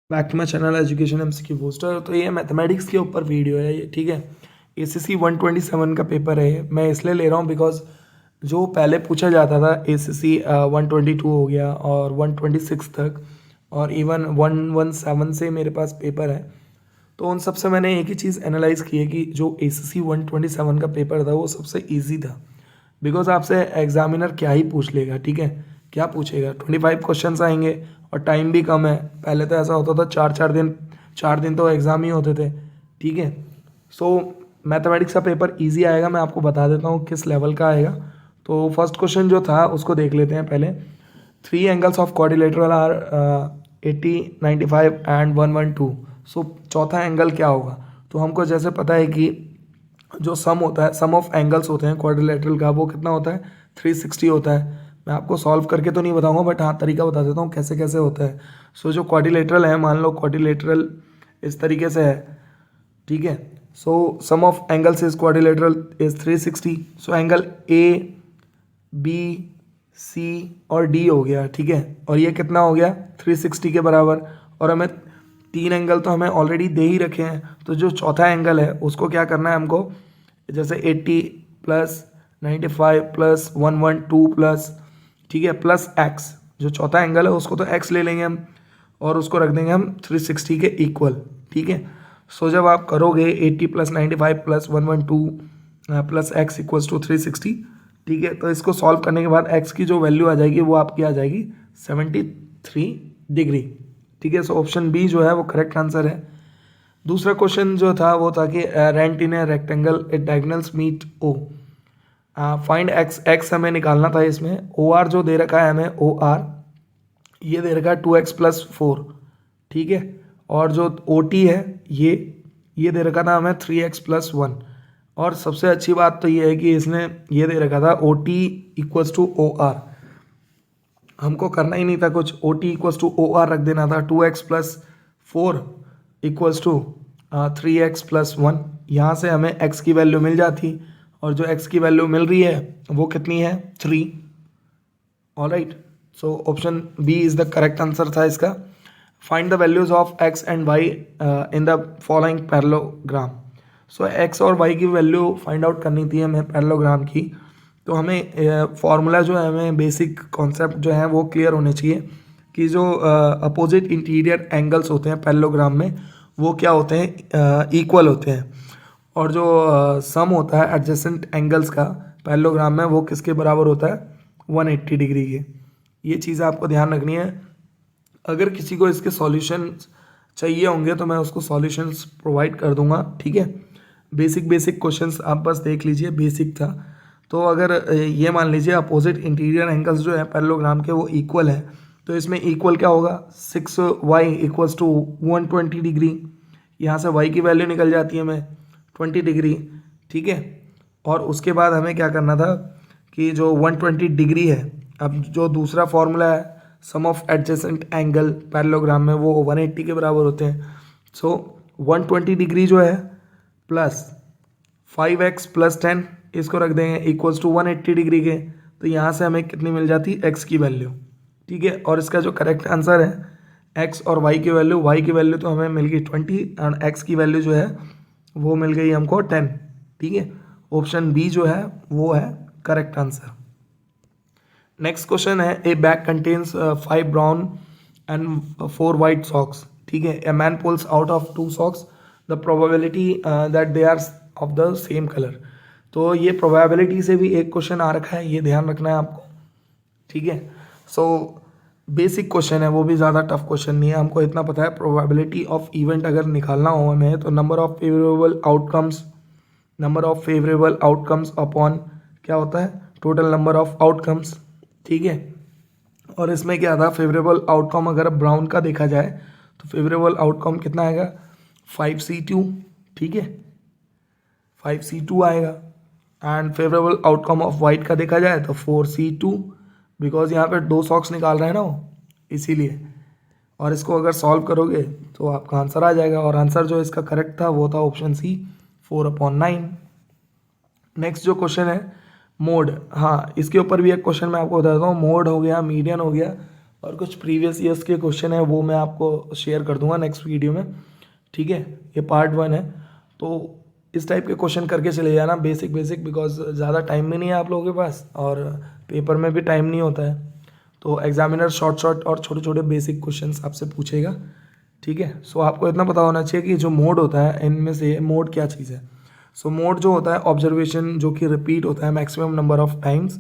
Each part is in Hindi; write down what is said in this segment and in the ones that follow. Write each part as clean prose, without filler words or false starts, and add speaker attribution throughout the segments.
Speaker 1: Back to my channel education MCQ booster. तो ये मैथमेटिक्स के ऊपर वीडियो है ये, ठीक है। एसीसी 127 का पेपर है। मैं इसलिए ले रहा हूँ बिकॉज जो पहले पूछा जाता था एसीसी 122 हो गया और 126 तक, और इवन 117 से मेरे पास पेपर है। तो उन सब से मैंने एक ही चीज़ एनालाइज की है कि जो एसीसी 127 का पेपर था वो सबसे ईजी था। बिकॉज आपसे एग्जामिनर क्या ही पूछ लेगा, ठीक है। क्या पूछेगा, 25 क्वेश्चंस आएंगे और टाइम भी कम है। पहले तो ऐसा होता था 4 दिन तो एग्ज़ाम ही होते थे, ठीक है। सो मैथमेटिक्स का पेपर इजी आएगा। मैं आपको बता देता हूँ किस लेवल का आएगा। तो फर्स्ट क्वेश्चन जो था उसको देख लेते हैं पहले। 3 angles of quadrilateral are 80, 95 and 112। So चौथा एंगल क्या होगा। तो हमको जैसे पता है कि जो सम होता है, सम ऑफ एंगल्स होते हैं क्वाड्रिलेटरल का, वो कितना होता है, 360 होता है। मैं आपको सॉल्व करके तो नहीं बताऊंगा, बट हाँ तरीका बता देता हूँ कैसे कैसे होता है। सो जो क्वाड्रिलेटरल है, मान लो क्वाड्रिलेटरल इस तरीके से है, ठीक है। So sum of angles is quadrilateral is 360। So angle A, B, C और डी हो गया, ठीक है। और ये कितना हो गया, 360 के बराबर। और हमें 3 एंगल तो हमें ऑलरेडी दे ही रखे हैं। तो जो चौथा एंगल है उसको क्या करना है हमको, जैसे 80 प्लस 95 प्लस 112 प्लस, ठीक है, प्लस एक्स। जो चौथा एंगल है उसको तो एक्स ले लेंगे हम, और उसको रख देंगे हम 360 के इक्वल, ठीक है। सो जब आप करोगे 80 plus 95 plus 112 plus x equals to 360, ठीक है। तो इसको सॉल्व करने के बाद एक्स की जो वैल्यू आ जाएगी वो आपकी आ जाएगी 73 डिग्री, ठीक है। सो ऑप्शन बी जो है वो करेक्ट आंसर है। दूसरा क्वेश्चन जो था वो था कि rent in a rectangle it diagonals meet O, find x. X हमें निकालना था इसमें। ओ आर जो दे रखा है हमें, ओ आर ये दे रखा है 2x+4, ठीक है। और जो ओ टी है ये दे रखा था हमें 3x+1। और सबसे अच्छी बात तो ये है कि इसने ये दे रखा था O T equals to O R. हमको करना ही नहीं था कुछ, O T equals to O R रख देना था। 2x+4 equals to 3x+1। यहाँ से हमें x की वैल्यू मिल जाती, और जो x की वैल्यू मिल रही है वो कितनी है, 3। Alright, so option B is the correct answer था इसका। Find the values of x and y in the following parallelogram. So x और y की वैल्यू फाइंड आउट करनी थी हमें पैरेललोग्राम की। तो हमें फॉर्मूला जो है, हमें बेसिक कॉन्सेप्ट जो है वो क्लियर होने चाहिए कि जो अपोजिट इंटीरियर एंगल्स होते हैं पैरेललोग्राम में वो क्या होते हैं, इक्वल होते हैं। और जो सम होता है एडजेसेंट एंगल्स का पैरेललोग्राम में वो किसके बराबर होता है, 180 डिग्री के। ये चीज़ आपको ध्यान रखनी है। अगर किसी को इसके सॉल्यूशंस चाहिए होंगे तो मैं उसको सॉल्यूशंस प्रोवाइड कर दूंगा, ठीक है। बेसिक बेसिक क्वेश्चंस आप बस देख लीजिए, बेसिक था। तो अगर ये मान लीजिए अपोजिट इंटीरियर एंगल्स जो है पैरेललोग्राम के वो इक्वल है, तो इसमें इक्वल क्या होगा, 6y इक्वल्स टू 120 डिग्री। यहाँ से y की वैल्यू निकल जाती है हमें 20 डिग्री, ठीक है। और उसके बाद हमें क्या करना था कि जो 120 डिग्री है, अब जो दूसरा फॉर्मूला है सम ऑफ एडजेसेंट एंगल पैरेललोग्राम में वो 180 के बराबर होते हैं। सो 120 डिग्री जो है प्लस 5x+10 इसको रख देंगे इक्वल्स टू 180 डिग्री के। तो यहाँ से हमें कितनी मिल जाती, x की वैल्यू, ठीक है। और इसका जो करेक्ट आंसर है x और y की वैल्यू, y की वैल्यू तो हमें मिल गई 20 और x की वैल्यू जो है वो मिल गई हमको 10, ठीक है। ऑप्शन बी जो है वो है करेक्ट आंसर। नेक्स्ट क्वेश्चन है, a bag contains 5 brown and 4 white socks, ठीक है। A man pulls out of 2 socks, the probability that they are of the same colour. तो ये प्रोबेबिलिटी से भी एक क्वेश्चन आ रखा है, ये ध्यान रखना है आपको, ठीक है। सो बेसिक क्वेश्चन है, वो भी ज़्यादा टफ क्वेश्चन नहीं है। हमको इतना पता है प्रोबेबिलिटी ऑफ इवेंट अगर निकालना हो हमें तो number of favourable outcomes upon क्या होता है, टोटल नंबर ऑफ आउटकम्स, ठीक है। और इसमें क्या था, फेवरेबल आउटकम अगर ब्राउन का देखा जाए तो फेवरेबल आउटकम कितना आएगा, 5C2, ठीक है, 5C2 आएगा। And favourable outcome of white का देखा जाए तो 4C2, बिकॉज यहाँ पे 2 सॉक्स निकाल रहे हैं ना वो, इसीलिए। और इसको अगर सॉल्व करोगे तो आपका आंसर आ जाएगा, और आंसर जो इसका करेक्ट था वो था ऑप्शन सी, 4/9। नेक्स्ट जो क्वेश्चन है मोड, हाँ इसके ऊपर भी एक क्वेश्चन मैं आपको बताता हूँ। मोड हो गया, मीडियन हो गया और कुछ प्रीवियस ईयर्स के क्वेश्चन है वो मैं आपको शेयर कर दूंगा नेक्स्ट वीडियो में, ठीक है। ये पार्ट 1 है, तो इस टाइप के क्वेश्चन करके चले जाना बेसिक बिकॉज ज़्यादा टाइम भी नहीं है आप लोगों के पास और पेपर में भी टाइम नहीं होता है, तो एग्जामिनर शॉर्ट और छोटे छोटे बेसिक क्वेश्चंस आपसे पूछेगा, ठीक है। सो आपको इतना पता होना चाहिए कि जो मोड होता है इनमें से मोड क्या चीज़ है। सो मोड जो होता है ऑब्जर्वेशन जो कि रिपीट होता है मैक्सिमम नंबर ऑफ टाइम्स,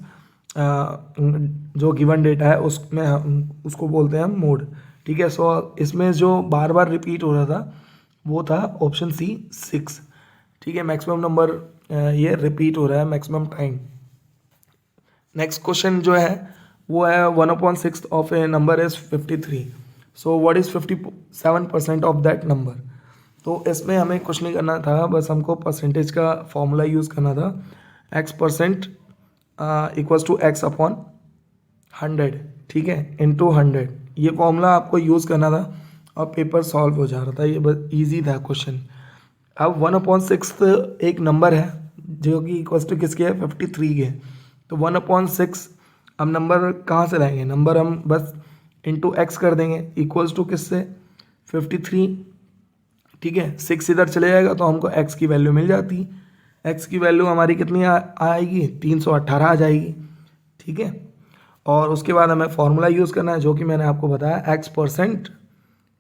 Speaker 1: जो गिवन डेटा है उसमें हम उसको बोलते हैं हम मोड, ठीक है। सो इसमें जो बार बार रिपीट हो रहा था वो था ऑप्शन सी 6, ठीक है। मैक्सिमम नंबर ये रिपीट हो रहा है मैक्सिमम टाइम। नेक्स्ट क्वेश्चन जो है वो है 1/6 of A number is 53, so what is 57% of that number. तो इसमें हमें कुछ नहीं करना था, बस हमको परसेंटेज का फॉर्मूला यूज़ करना था, x% equals to x upon 100, ठीक है, इंटू 100। ये फॉर्मूला आपको यूज़ करना था और पेपर सॉल्व हो जा रहा था, ये बस ईजी था क्वेश्चन। अब 1/6 एक नंबर है जो कि इक्वल्स टू किसके है 53 के, तो 1/6 अब नंबर कहाँ से लाएंगे, नंबर हम बस इंटू एक्स कर देंगे इक्वल्स टू किससे 53, ठीक है। 6 इधर चले जाएगा तो हमको x की वैल्यू मिल जाती, x की वैल्यू हमारी कितनी आएगी 318 आ जाएगी, ठीक है। और उसके बाद हमें फॉर्मूला यूज़ करना है जो कि मैंने आपको बताया x%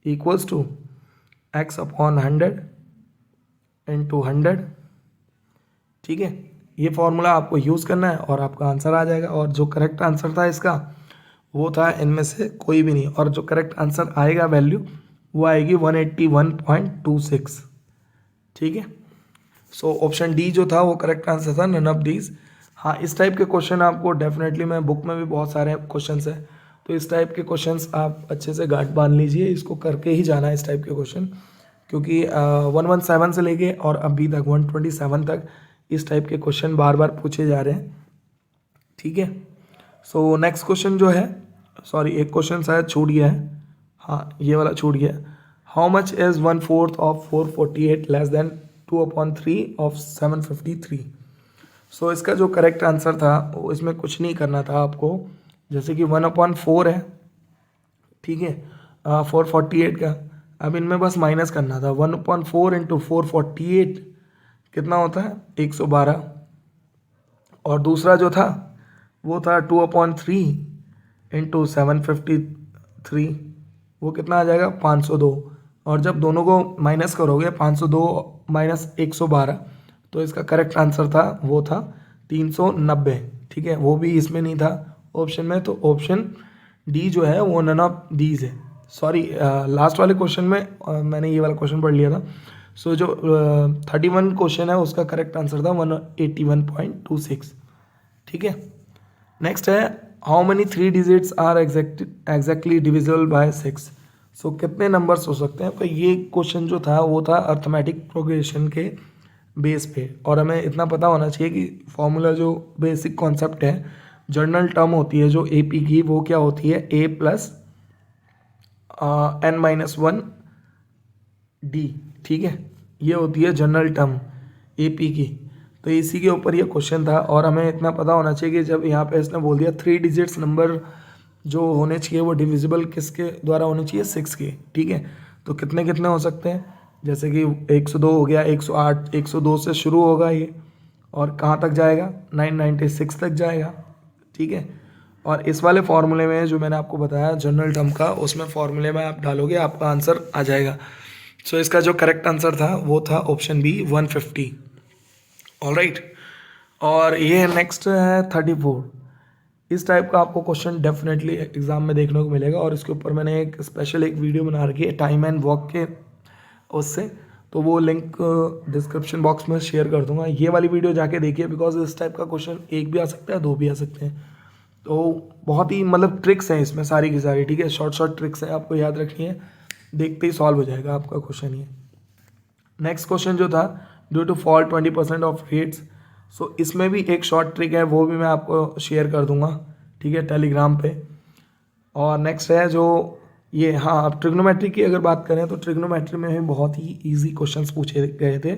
Speaker 1: equals to x upon 100 into 100, ठीक है। ये फॉर्मूला आपको यूज़ करना है और आपका आंसर आ जाएगा। और जो करेक्ट आंसर था इसका वो था इनमें से कोई भी नहीं, और जो करेक्ट आंसर आएगा वैल्यू वो आएगी 181.26, ठीक है। सो ऑप्शन डी जो था वो करेक्ट आंसर था, नन ऑफ दीज। हाँ, इस टाइप के क्वेश्चन आपको डेफिनेटली, मैं बुक में भी बहुत सारे क्वेश्चंस हैं, तो इस टाइप के क्वेश्चंस आप अच्छे से गांठ बांध लीजिए, इसको करके ही जाना है इस टाइप के क्वेश्चन, क्योंकि 117 से लेके और अभी तक 127 तक इस टाइप के क्वेश्चन बार बार पूछे जा रहे हैं, ठीक है। सो नेक्स्ट क्वेश्चन जो है, सॉरी एक क्वेश्चन शायद छूट गया है, हाँ ये वाला छूट गया। How much is 1/4 of 448 less than 2/3 of 753। सो इसका जो करेक्ट आंसर था वो इसमें कुछ नहीं करना था आपको, जैसे कि 1/4 है, ठीक है, 448 का, अब इनमें बस माइनस करना था। 1/4 इंटू 448 कितना होता है 112, और दूसरा जो था वो था 2/3 इंटू 753, वो कितना आ जाएगा 502, और जब दोनों को माइनस करोगे 502 माइनस 112, तो इसका करेक्ट आंसर था वो था 390, ठीक है। वो भी इसमें नहीं था ऑप्शन में, तो ऑप्शन डी जो है वो नन ऑफ दीज है। सॉरी, लास्ट वाले क्वेश्चन में मैंने ये वाला क्वेश्चन पढ़ लिया था। सो जो 31 क्वेश्चन है उसका करेक्ट आंसर था 181.26, ठीक है। नेक्स्ट है how many 3 digits are exactly divisible by 6। So कितने नंबर्स हो सकते हैं, तो ये क्वेश्चन जो था वो था अर्थमेटिक प्रोग्रेशन के बेस पे, और हमें इतना पता होना चाहिए कि फॉर्मूला जो बेसिक कॉन्सेप्ट है, जर्नल टर्म होती है जो AP की, वो क्या होती है A प्लस n-1 D, ठीक है, ये होती है जनरल टर्म AP की। तो इसी के ऊपर ये क्वेश्चन था, और हमें इतना पता होना चाहिए कि जब यहाँ पे इसने बोल दिया 3 डिजिट्स नंबर जो होने चाहिए वो डिविजिबल किसके द्वारा होने चाहिए 6 के, ठीक है। तो कितने कितने हो सकते हैं, जैसे कि 102 हो गया, 108, 102 से शुरू होगा ये और कहाँ तक जाएगा 996 तक जाएगा, ठीक है। और इस वाले फॉर्मूले में जो मैंने आपको बताया जनरल टर्म का, उसमें फॉर्मूले में आप डालोगे आपका आंसर आ जाएगा। सो इसका जो करेक्ट आंसर था वो था ऑप्शन बी 150, ऑलराइट। और ये नेक्स्ट है 34। इस टाइप का आपको क्वेश्चन डेफिनेटली एग्जाम में देखने को मिलेगा, और इसके ऊपर मैंने एक स्पेशल एक वीडियो बना रखी है टाइम एंड वर्क के उससे, तो वो लिंक डिस्क्रिप्शन बॉक्स में शेयर कर दूंगा। ये वाली वीडियो जाके देखिए, बिकॉज इस टाइप का क्वेश्चन एक भी आ सकता है, 2 भी आ सकते हैं, तो बहुत ही मतलब ट्रिक्स हैं इसमें सारी की सारी, ठीक है। शॉर्ट ट्रिक्स हैं, आपको याद रखनी है, देखते ही सॉल्व हो जाएगा आपका क्वेश्चन ये। नेक्स्ट क्वेश्चन जो था due to fall 20% of rates, so इसमें भी एक शॉर्ट ट्रिक है, वो भी मैं आपको शेयर कर दूंगा, ठीक है, टेलीग्राम पे। और नेक्स्ट है जो ये, हाँ, अब ट्रिग्नोमेट्री की अगर बात करें तो ट्रिग्नोमेट्री में भी बहुत ही इजी क्वेश्चंस पूछे गए थे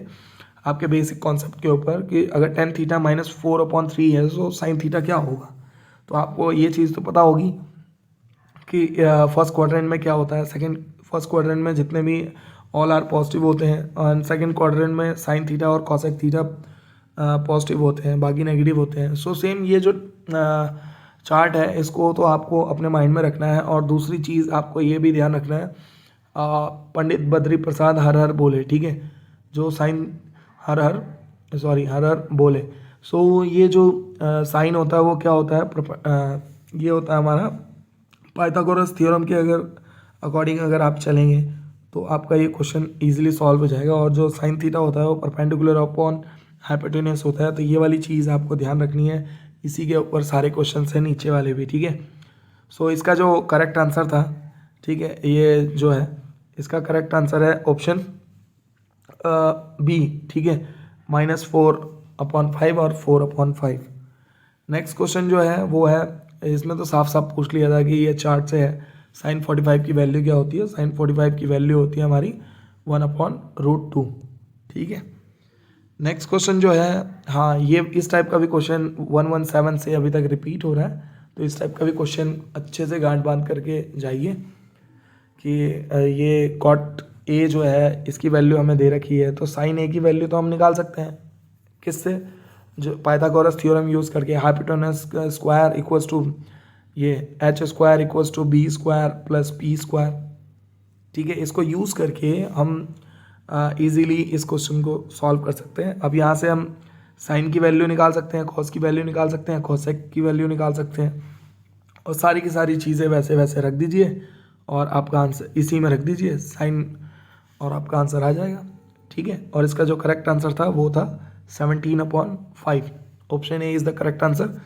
Speaker 1: आपके बेसिक कॉन्सेप्ट के ऊपर, कि अगर tan थीटा -4/3 है तो साइन थीटा क्या होगा, तो आपको ये चीज़ तो पता होगी, कि फर्स्ट क्वाड्रेंट में क्या होता है, फर्स्ट क्वाड्रेंट में जितने भी ऑल आर पॉजिटिव होते हैं, और सेकंड क्वाड्रेंट में साइन थीटा और कॉसेक थीटा पॉजिटिव होते हैं, बाकी नेगेटिव होते हैं। सो सेम ये जो चार्ट है इसको तो आपको अपने माइंड में रखना है। और दूसरी चीज़ आपको ये भी ध्यान रखना है, पंडित बद्री प्रसाद हर हर बोले, ठीक है, जो साइन हर हर बोले। सो ये जो साइन होता है वो क्या होता है, ये होता है हमारा पाइथागोरस थ्योरम के अकॉर्डिंग अगर आप चलेंगे तो आपका ये क्वेश्चन इजीली सॉल्व हो जाएगा। और जो साइन थीटा होता है वो परपेंडिकुलर अपॉन हाइपोटेन्यूस होता है। तो ये वाली चीज़ आपको ध्यान रखनी है, इसी के ऊपर सारे क्वेश्चन हैं, नीचे वाले भी, ठीक है। सो इसका जो करेक्ट आंसर था, ठीक है, ये जो है इसका करेक्ट आंसर है ऑप्शन बी, ठीक है, -4/5 और 4/5। नेक्स्ट क्वेश्चन जो है वो है, इसमें तो साफ साफ पूछ लिया था कि ये चार्ट से है, साइन 45 की वैल्यू क्या होती है। साइन 45 की वैल्यू होती है हमारी 1/√2, ठीक है। नेक्स्ट क्वेश्चन जो है, हाँ, ये इस टाइप का भी क्वेश्चन 117 से अभी तक रिपीट हो रहा है, तो इस टाइप का भी क्वेश्चन अच्छे से गांठ बांध करके जाइए कि ये कॉट ए जो है इसकी वैल्यू हमें दे रखी है, तो साइन ए की वैल्यू तो हम निकाल सकते हैं किससे, जो पाइथागोरस थ्योरम यूज़ करके, हाइपोटेनस स्क्वायर इक्वल्स टू ये H square equals to B square plus P square, ठीक है। इसको यूज़ करके हम इजीली इस क्वेश्चन को सॉल्व कर सकते हैं। अब यहाँ से हम साइन की वैल्यू निकाल सकते हैं, कॉस की वैल्यू निकाल सकते हैं, कोसेक की वैल्यू निकाल सकते हैं, और सारी की सारी चीज़ें वैसे वैसे रख दीजिए और आपका आंसर इसी में रख दीजिए साइन, और आपका आंसर आ जाएगा, ठीक है। और इसका जो करेक्ट आंसर था वो था 17/5। Option A is the correct answer.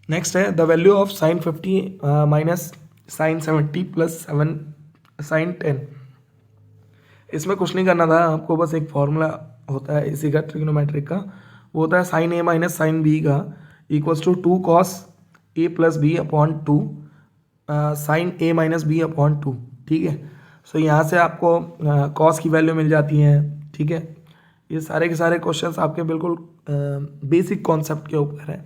Speaker 1: Next है the value of sine 50 minus sine 70 plus 7 sine 10। इसमें कुछ नहीं करना था आपको, बस एक फॉर्मूला होता है इसी का, ट्रिग्नोमेट्रिक का, वो होता है sine A minus sine B का equals to 2 cos a plus B upon 2 sine A minus B upon 2, ठीक है। सो यहाँ से आपको कॉस की वैल्यू मिल जाती है, ठीक है। ये सारे के सारे क्वेश्चंस आपके बिल्कुल बेसिक कॉन्सेप्ट के ऊपर है।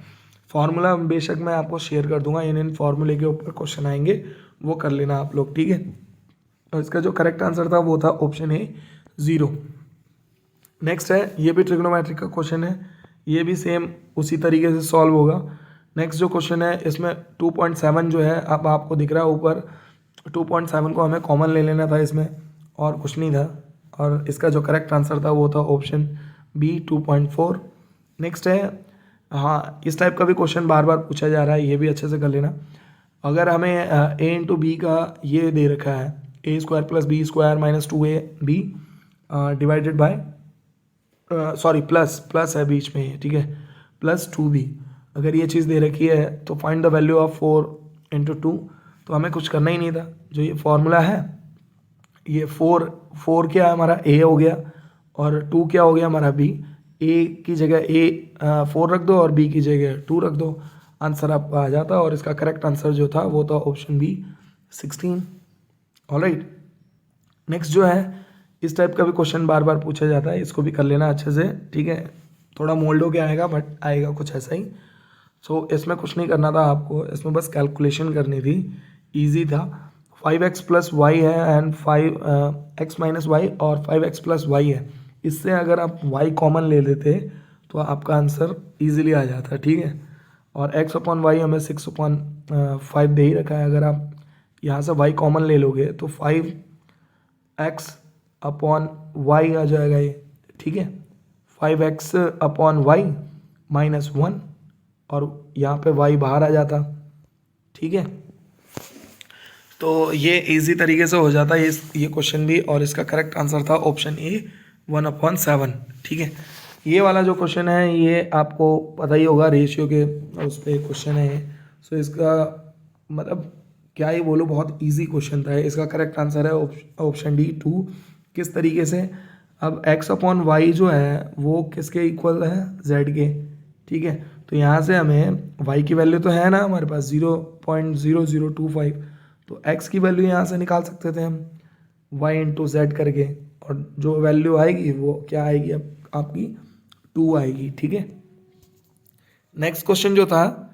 Speaker 1: फार्मूला बेशक मैं आपको शेयर कर दूंगा, इन फार्मूले के ऊपर क्वेश्चन आएंगे, वो कर लेना आप लोग, ठीक है। और इसका जो करेक्ट आंसर था वो था ऑप्शन ए 0। नेक्स्ट है, ये भी ट्रिग्नोमेट्रिक का क्वेश्चन है, ये भी सेम उसी तरीके से सॉल्व होगा। नेक्स्ट जो क्वेश्चन है इसमें 2.7 जो है, अब आपको दिख रहा है ऊपर, 2.7 को हमें कॉमन ले लेना था इसमें, और कुछ नहीं था। और इसका जो करेक्ट आंसर था वो था ऑप्शन बी 2.4। नेक्स्ट है, हाँ, इस टाइप का भी क्वेश्चन बार बार पूछा जा रहा है, ये भी अच्छे से कर लेना। अगर हमें ए इंटू बी का ये दे रखा है, A square plus B square minus 2ab divided by, sorry plus है बीच में, ठीक है, प्लस 2b, अगर ये चीज़ दे रखी है तो फाइंड द वैल्यू ऑफ 4 × 2। तो हमें कुछ करना ही नहीं था, जो ये फॉर्मूला है, ये 4 क्या है हमारा a हो गया, और 2 क्या हो गया हमारा b। a की जगह 4 रख दो और b की जगह 2 रख दो, आंसर आपका आ जाता। और इसका करेक्ट आंसर जो था वो था ऑप्शन बी 16। ऑलराइट, नेक्स्ट जो है, इस टाइप का भी क्वेश्चन बार बार पूछा जाता है, इसको भी कर लेना अच्छे से, ठीक है। थोड़ा मोल्ड हो के आएगा बट आएगा कुछ ऐसा ही। सो इसमें कुछ नहीं करना था आपको, इसमें बस कैलकुलेशन करनी थी, इजी था। 5x प्लस वाई है एंड 5x माइनस वाई और 5x प्लस वाई है, इससे अगर आप y कॉमन ले लेते तो आपका आंसर इजीली आ जाता, ठीक है। और x अपॉन वाई हमें 6/5 दे ही रखा है, अगर आप यहाँ से y कॉमन ले लोगे तो 5x अपॉन वाई आ जाएगा ये, ठीक है। 5x अपॉन वाई माइनस 1, और यहाँ पे y बाहर आ जाता, ठीक है। तो ये इजी तरीके से हो जाता है ये क्वेश्चन भी, और इसका करेक्ट आंसर था ऑप्शन ए 1/7, ठीक है। ये वाला जो क्वेश्चन है ये आपको पता ही होगा, रेशियो के उस पर क्वेश्चन है। सो इसका मतलब क्या ही बोलूँ, बहुत इजी क्वेश्चन था। इसका करेक्ट आंसर है ऑप्शन डी 2। किस तरीके से, अब x अपॉन वाई जो है वो किसके इक्वल है, z के, ठीक है। तो यहाँ से हमें y की वैल्यू तो है ना हमारे पास 0.0025, तो x की वैल्यू यहाँ से निकाल सकते थे हम y इंटू जेड करके, और जो वैल्यू आएगी वो क्या आएगी, अब आपकी 2 आएगी, ठीक है। नेक्स्ट क्वेश्चन जो था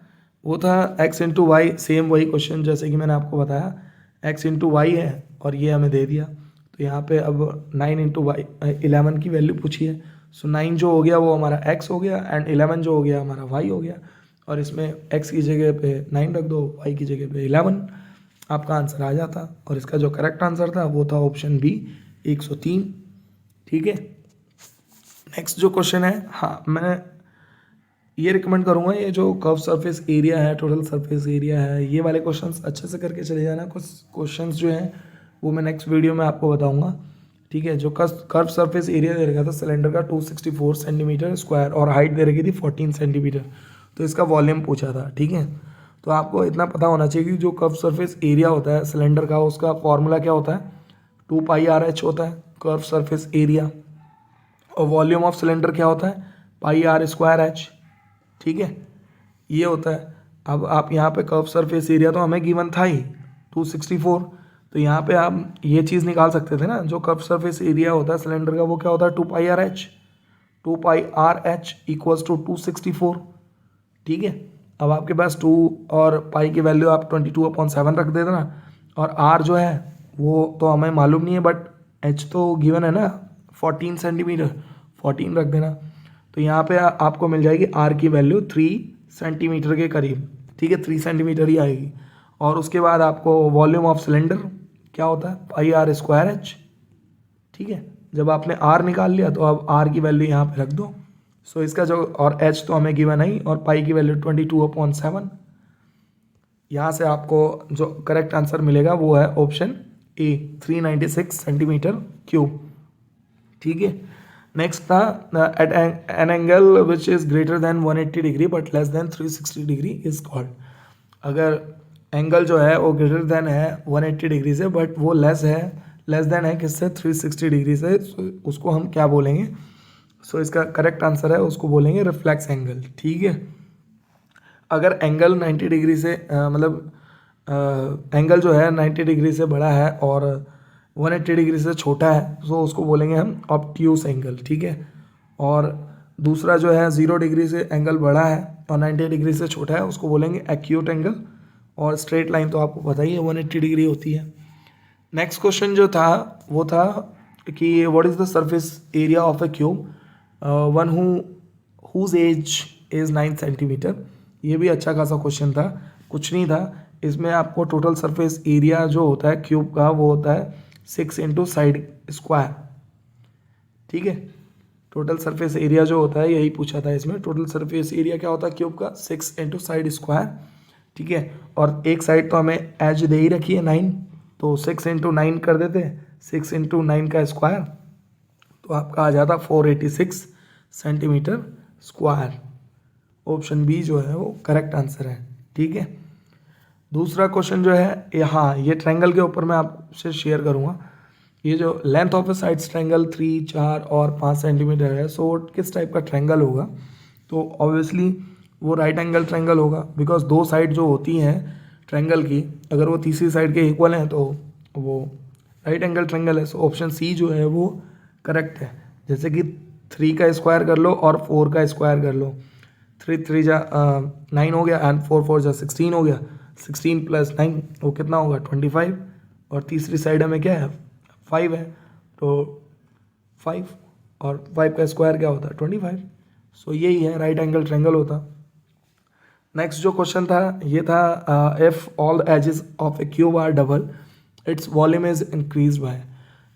Speaker 1: वो था x इंटू वाई, सेम वही क्वेश्चन जैसे कि मैंने आपको बताया, x इंटू वाई है और ये हमें दे दिया। तो यहाँ पे अब 9 इंटू वाई 11 की वैल्यू पूछी है। सो 9 जो हो गया वो हमारा x हो गया एंड 11 जो हो गया हमारा y हो गया। और इसमें x की जगह पे 9 रख दो, y की जगह पे 11, आपका आंसर आ जाता। और इसका जो करेक्ट आंसर था वो था ऑप्शन बी 103। ठीक है, नेक्स्ट जो क्वेश्चन है, हाँ मैं ये रिकमेंड करूँगा, ये जो कर्व सरफेस एरिया है, टोटल सरफेस एरिया है, ये वाले क्वेश्चंस अच्छे से करके चले जाना। कुछ क्वेश्चंस जो हैं वो मैं नेक्स्ट वीडियो में आपको बताऊंगा। ठीक है, जो कर्व सरफेस एरिया दे रखा था सिलेंडर का 264 सेंटीमीटर स्क्वायर और हाइट दे रखी थी 14 सेंटीमीटर, तो इसका वॉल्यूम पूछा था। ठीक है, तो आपको इतना पता होना चाहिए कि जो कर्व सरफेस एरिया होता है सिलेंडर का, उसका फॉर्मूला क्या होता है, 2πr/h होता है कर्व सरफेस एरिया, और वॉल्यूम ऑफ सिलेंडर क्या होता है, πr²h। ठीक है, ये होता है। अब आप यहाँ पे कर्व सरफेस एरिया तो हमें गिवन था ही 264, तो यहाँ पे आप ये चीज़ निकाल सकते थे ना, जो कर्व सरफेस एरिया होता है सिलेंडर का वो क्या होता है 2πr/h, 2πr/h इक्वल्स टू 264। ठीक है, अब आपके पास 2 और पाई की वैल्यू आप 22/7 रख देते ना, और r जो है वो तो हमें मालूम नहीं है, बट h तो गिवन है ना 14 सेंटीमीटर, 14 रख देना। तो यहाँ पे आपको मिल जाएगी r की वैल्यू 3 सेंटीमीटर के करीब। ठीक है, 3 सेंटीमीटर ही आएगी। और उसके बाद आपको वॉल्यूम ऑफ सिलेंडर क्या होता है πr²h। ठीक है, जब आपने r निकाल लिया तो अब r की वैल्यू यहाँ पे रख दो। सो इसका जो, और h तो हमें गिवन है, और पाई की वैल्यू 22/7। यहाँ से आपको जो करेक्ट आंसर मिलेगा वो है ऑप्शन ए 396 सेंटीमीटर क्यूब। ठीक है, नेक्स्ट था at an angle which is greater than 180 degree but less than 360 degree is called. अगर एंगल जो है वो ग्रेटर देन है 180 डिग्री से, बट वो लेस देन है किससे, 360 डिग्री से, उसको हम क्या बोलेंगे। सो इसका करेक्ट आंसर है, उसको बोलेंगे रिफ्लेक्स एंगल। ठीक है, अगर एंगल 90 डिग्री से एंगल जो है 90 डिग्री से बड़ा है और 180 डिग्री से छोटा है, तो उसको बोलेंगे हम ऑब्ट्यूस एंगल। ठीक है, और दूसरा जो है 0 डिग्री से एंगल बड़ा है और 90 डिग्री से छोटा है, उसको बोलेंगे एक्यूट एंगल। और स्ट्रेट लाइन तो आपको पता ही है 180 डिग्री होती है। नेक्स्ट क्वेश्चन जो था वो था कि what is the surface area of a cube one whose edge is 9 centimetre. ये भी अच्छा खासा क्वेश्चन था, कुछ नहीं था इसमें। आपको टोटल सरफेस एरिया जो होता है क्यूब का वो होता है 6 इंटू साइड स्क्वायर। ठीक है, टोटल सरफेस एरिया जो होता है यही पूछा था इसमें, टोटल सरफेस एरिया क्या होता है क्यूब का 6 इंटू साइड स्क्वायर। ठीक है, और एक साइड तो हमें एज दे ही रखी है 9, तो 6 इंटू 9 कर देते हैं, 6 इंटू 9 का स्क्वायर, तो आपका आ जाता 486 सेंटीमीटर स्क्वायर। ऑप्शन बी जो है वो करेक्ट आंसर है। ठीक है, दूसरा क्वेश्चन जो है हाँ, ये ट्रायंगल के ऊपर मैं आपसे शेयर करूँगा। ये जो length of A sides triangle 3, 4 और 5 सेंटीमीटर है, सो किस टाइप का ट्रायंगल होगा, तो ऑब्वियसली वो राइट एंगल ट्रायंगल होगा, बिकॉज दो साइड जो होती हैं ट्रायंगल की, अगर वो तीसरी साइड के इक्वल हैं तो वो राइट एंगल ट्रायंगल है। सो ऑप्शन सी जो है वो करेक्ट है। जैसे कि 3 का स्क्वायर कर लो और 4 का स्क्वायर कर लो, 3 3 जा 9 हो गया एंड 4 4 जा 16 हो गया, 16 प्लस 9 वो कितना होगा 25, और तीसरी साइड हमें क्या है 5 है, तो 5 और 5 का स्क्वायर क्या होता है 25। सो यही है राइट एंगल ट्रायंगल होता। नेक्स्ट जो क्वेश्चन था ये था if all the edges of a cube are double its volume is increase by.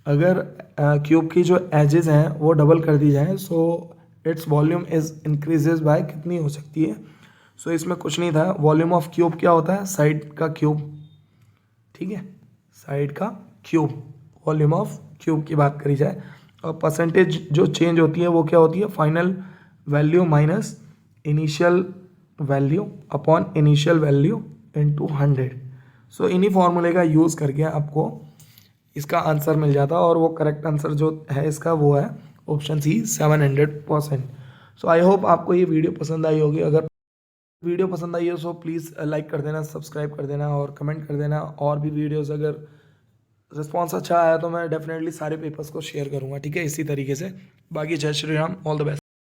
Speaker 1: अगर क्यूब की जो एजेस हैं वो डबल कर दी जाए, so its volume is increases by कितनी हो सकती है। सो इसमें कुछ नहीं था, वॉल्यूम ऑफ क्यूब क्या होता है साइड का क्यूब। ठीक है, साइड का क्यूब, वॉल्यूम ऑफ क्यूब की बात करी जाए, और परसेंटेज जो चेंज होती है वो क्या होती है final value minus initial value upon initial value into 100। सो इन्हीं फॉर्मूले का यूज़ करके आपको इसका आंसर मिल जाता, और वो करेक्ट आंसर जो है इसका वो है option C 700%। So I hope आपको ये वीडियो पसंद आई होगी। अगर वीडियो पसंद आई हो सो प्लीज़ लाइक कर देना, सब्सक्राइब कर देना और कमेंट कर देना। और भी वीडियोस अगर रिस्पॉन्स अच्छा आया तो मैं डेफिनेटली सारे पेपर्स को शेयर करूँगा। ठीक है, इसी तरीके से। बाकी जय Shri Ram, all the best.